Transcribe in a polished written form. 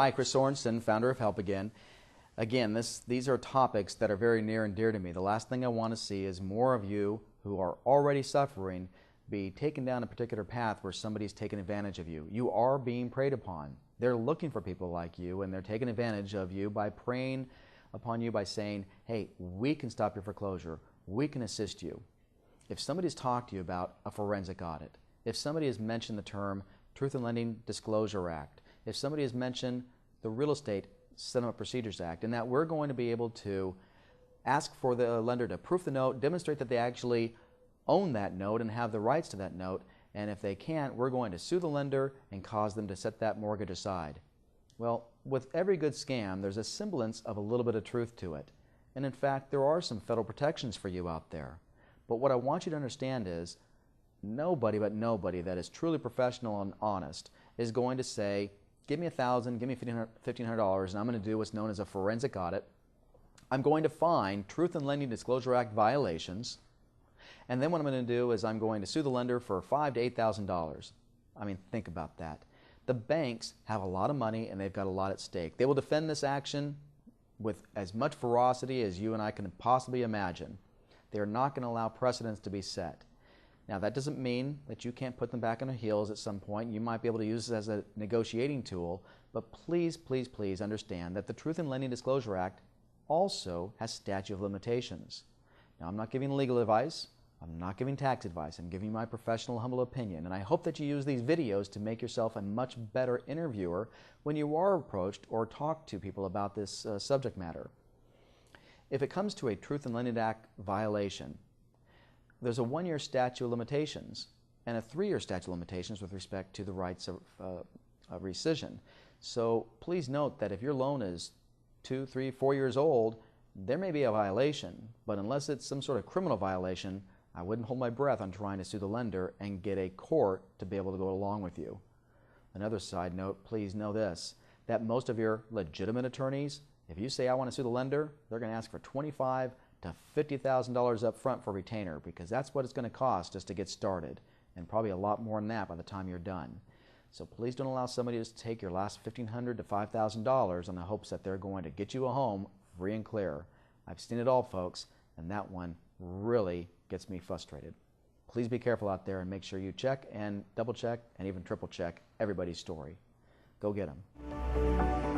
Hi, Chris Sorensen, founder of Help Again. Again, these are topics that are very near and dear to me. The last thing I want to see is more of you who are already suffering be taken down a particular path where somebody's taking advantage of you. You are being preyed upon. They're looking for people like you, and they're taking advantage of you by preying upon you by saying, hey, we can stop your foreclosure. We can assist you. If somebody's talked to you about a forensic audit, if somebody has mentioned the term Truth in Lending Disclosure Act, if somebody has mentioned the Real Estate Settlement Procedures Act, and that we're going to be able to ask for the lender to proof the note, demonstrate that they actually own that note and have the rights to that note, and if they can't, we're going to sue the lender and cause them to set that mortgage aside. Well, with every good scam, there's a semblance of a little bit of truth to it. And in fact, there are some federal protections for you out there. But what I want you to understand is nobody but nobody that is truly professional and honest is going to say, give me $1,000, give me $1,500, and I'm going to do what's known as a forensic audit. I'm going to find Truth in Lending Disclosure Act violations, and then what I'm going to do is I'm going to sue the lender for $5,000 to $8,000. I mean, think about that. The banks have a lot of money and they've got a lot at stake. They will defend this action with as much ferocity as you and I can possibly imagine. They are not going to allow precedents to be set. Now, that doesn't mean that you can't put them back on their heels at some point. You might be able to use this as a negotiating tool, but please, please, please understand that the Truth in Lending Disclosure Act also has statute of limitations. Now, I'm not giving legal advice. I'm not giving tax advice. I'm giving my professional, humble opinion, and I hope that you use these videos to make yourself a much better interviewer when you are approached or talk to people about this subject matter. If it comes to a Truth in Lending Act violation, there's a 1-year statute of limitations and a 3-year statute of limitations with respect to the rights of rescission. So please note that if your loan is 2, 3, 4 years old, there may be a violation, but unless it's some sort of criminal violation, I wouldn't hold my breath on trying to sue the lender and get a court to be able to go along with you. Another side note, please know this, that most of your legitimate attorneys, if you say I want to sue the lender, they're going to ask for $25,000 to $50,000 up front for retainer, because that's what it's going to cost just to get started, and probably a lot more than that by the time you're done. So please don't allow somebody to take your last $1,500 to $5,000 on the hopes that they're going to get you a home free and clear. I've seen it all, folks, and that one really gets me frustrated. Please be careful out there and make sure you check and double check and even triple check everybody's story. Go get them.